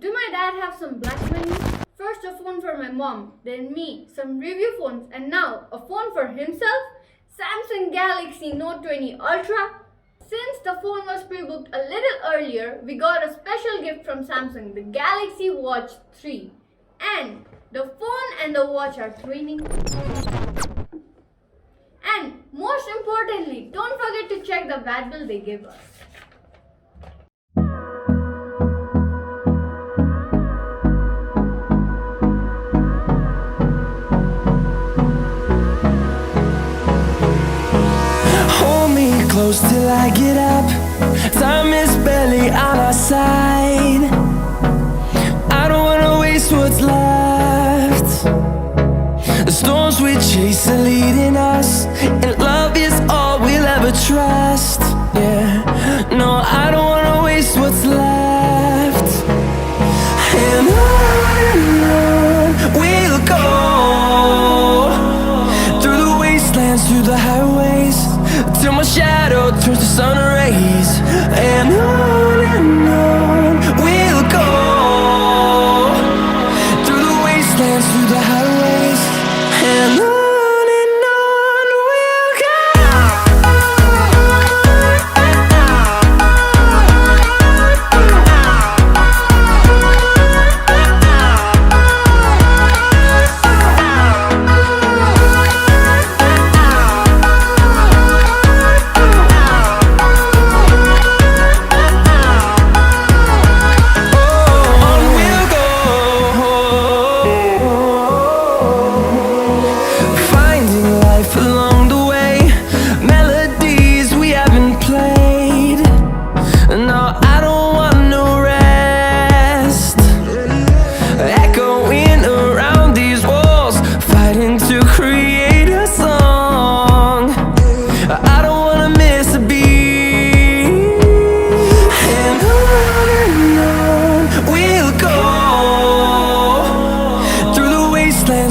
Do my dad have some black money? First a phone for my mom, then me, some review phones, and now a phone for himself? Samsung Galaxy Note 20 Ultra? Since the phone was pre-booked a little earlier, we got a special gift from Samsung, the Galaxy Watch 3. And the phone and the watch are twinning. And most importantly, don't forget to check the VAT bill they give us. Hold me close till I get up. Time is barely on our side. I don't wanna waste what's left. The storms we chase are leading us, and love is all we'll ever trust. Yeah, no, I don't wanna waste what's left. And on we'll go, through the wastelands, through the highways, till my shadow turns to sun rays. And on we'll go, through the wastelands, through the highways, and on we'll go.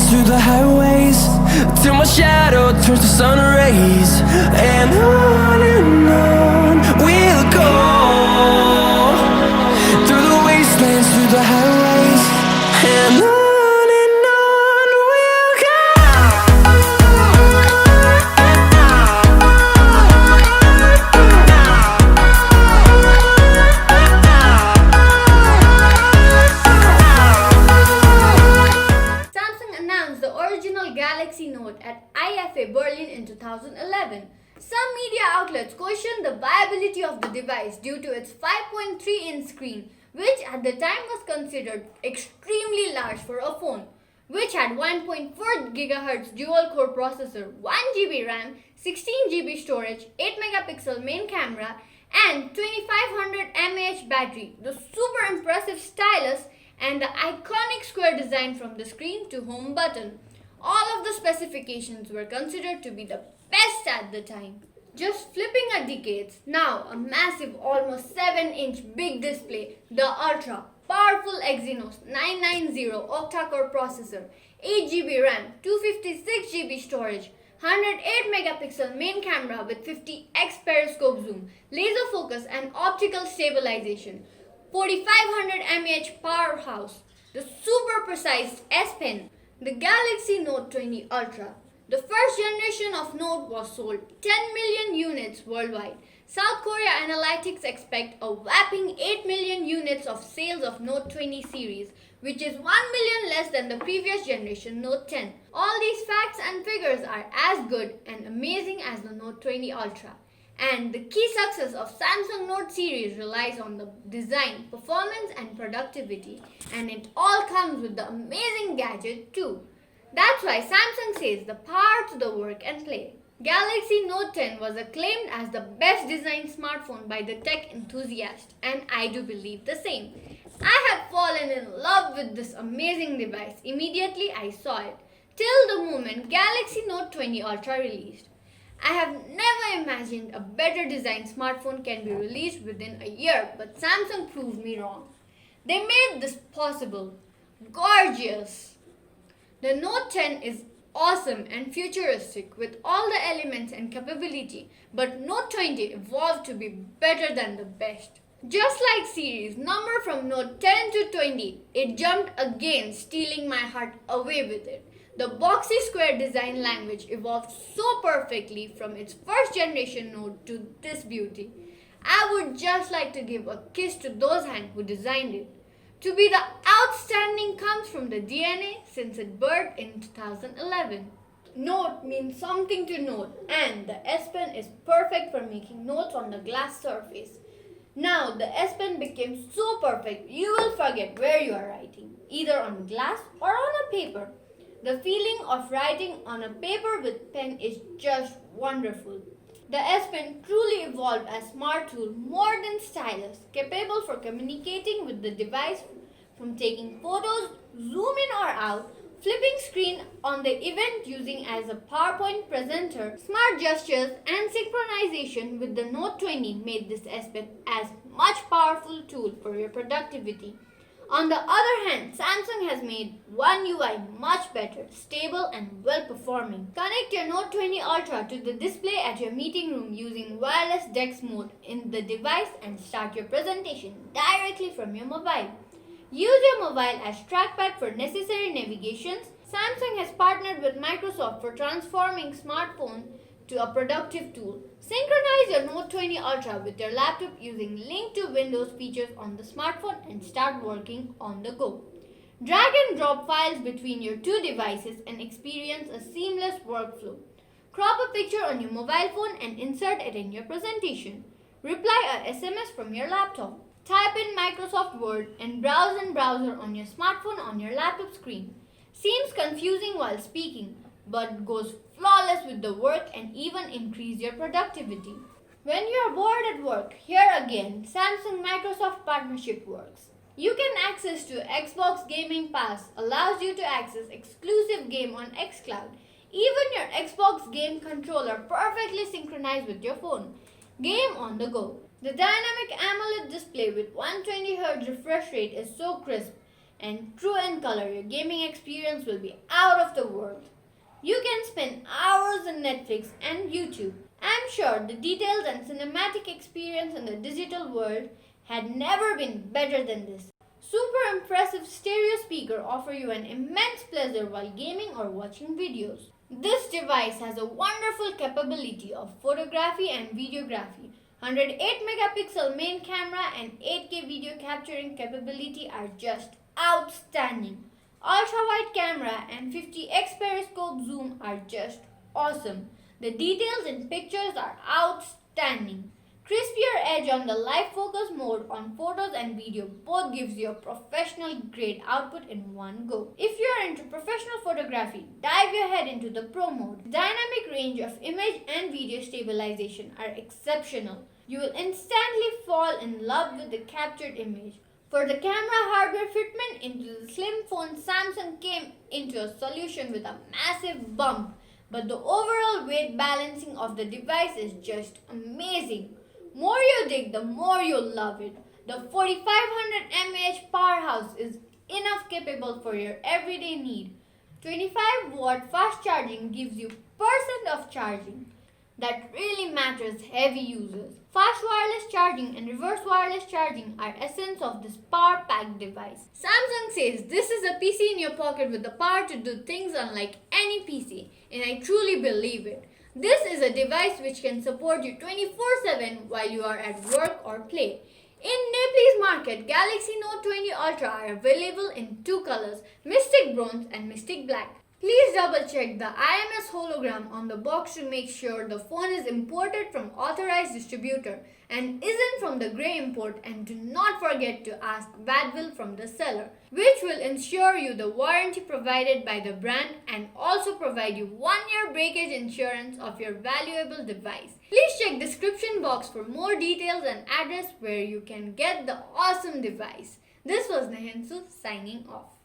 Through the highways, till my shadow turns to sun rays. And on we'll go, through the wastelands, through the highways, and on we'll go. The original Galaxy Note at IFA Berlin in 2011. Some media outlets questioned the viability of the device due to its 5.3-inch screen, which at the time was considered extremely large for a phone, which had 1.4 GHz dual-core processor, 1 GB RAM, 16 GB storage, 8 megapixel main camera, and 2500 mAh battery. The super impressive stylus and the iconic square design from the screen to home button. All of the specifications were considered to be the best at the time. Just flipping a decade, now a massive almost 7-inch big display, the Ultra, powerful Exynos 990 octa-core processor, 8 GB RAM, 256 GB storage, 108 megapixel main camera with 50x periscope zoom, laser focus and optical stabilization, 4500 mAh powerhouse, the super precise S Pen, the Galaxy Note 20 Ultra. The first generation of Note was sold 10 million units worldwide. South Korea analytics expect a whopping 8 million units of sales of Note 20 series, which is 1 million less than the previous generation Note 10. All these facts and figures are as good and amazing as the Note 20 Ultra. And the key success of Samsung Note series relies on the design, performance and productivity. And it all comes with the amazing gadget too. That's why Samsung says the power to the work and play. Galaxy Note 10 was acclaimed as the best designed smartphone by the tech enthusiast, and I do believe the same. I had fallen in love with this amazing device immediately I saw it, till the moment Galaxy Note 20 Ultra released. I have never imagined a better designed smartphone can be released within a year, but Samsung proved me wrong. They made this possible. Gorgeous! The Note 10 is awesome and futuristic with all the elements and capability, but Note 20 evolved to be better than the best. Just like series number from Note 10 to 20, it jumped again, stealing my heart away with it. The boxy square design language evolved so perfectly from its first generation Note to this beauty. I would just like to give a kiss to those hands who designed it. To be the outstanding comes from the DNA since it birthed in 2011. Note means something to note, and the S Pen is perfect for making notes on the glass surface. Now the S Pen became so perfect you will forget where you are writing, either on glass or on a paper. The feeling of writing on a paper with pen is just wonderful. The S Pen truly evolved as smart tool more than stylus, capable for communicating with the device from taking photos, zoom in or out, flipping screen on the event using as a PowerPoint presenter. Smart gestures and synchronization with the Note 20 made this S Pen as much powerful tool for your productivity. On the other hand, Samsung has made One UI much better, stable and well-performing. Connect your Note 20 Ultra to the display at your meeting room using wireless DeX mode in the device and start your presentation directly from your mobile. Use your mobile as trackpad for necessary navigations. Samsung has partnered with Microsoft for transforming smartphone to a productive tool. Synchronize your Note 20 Ultra with your laptop using Link to Windows features on the smartphone and start working on the go. Drag and drop files between your two devices and experience a seamless workflow. Crop a picture on your mobile phone and insert it in your presentation. Reply a SMS from your laptop. Type in Microsoft Word and browse in browser on your smartphone on your laptop screen. Seems confusing while speaking, but goes flawless with the work and even increase your productivity. When you are bored at work, here again, Samsung Microsoft partnership works. You can access to Xbox Gaming Pass allows you to access exclusive game on xCloud. Even your Xbox game controller perfectly synchronized with your phone. Game on the go. The dynamic AMOLED display with 120Hz refresh rate is so crisp and true in color. Your gaming experience will be out of the world. You can spend hours on Netflix and YouTube. I'm sure the details and cinematic experience in the digital world had never been better than this. Super impressive stereo speaker offer you an immense pleasure while gaming or watching videos. This device has a wonderful capability of photography and videography. 108 megapixel main camera and 8K video capturing capability are just outstanding. Ultra-wide camera and 50x periscope zoom are just awesome. The details in pictures are outstanding. Crispier edge on the live focus mode on photos and video both gives you a professional grade output in one go. If you are into professional photography, dive your head into the Pro mode. Dynamic range of image and video stabilization are exceptional. You will instantly fall in love with the captured image. For the camera hardware fitment into the slim phone, Samsung came into a solution with a massive bump, but the overall weight balancing of the device is just amazing. More you dig, the more you'll love it. The 4500 mAh powerhouse is enough capable for your everyday need. 25-watt fast charging gives you % of charging. That really matters heavy users. Fast wireless charging and reverse wireless charging are essence of this power-packed device. Samsung says this is a PC in your pocket with the power to do things unlike any PC, and I truly believe it. This is a device which can support you 24/7 while you are at work or play. In Nepalese market, Galaxy Note 20 Ultra are available in two colors, Mystic Bronze and Mystic Black. Please double check the IMS hologram on the box to make sure the phone is imported from authorized distributor and isn't from the grey import, and do not forget to ask VAT bill from the seller, which will ensure you the warranty provided by the brand and also provide you 1-year breakage insurance of your valuable device. Please check description box for more details and address where you can get the awesome device. This was Nahinsu signing off.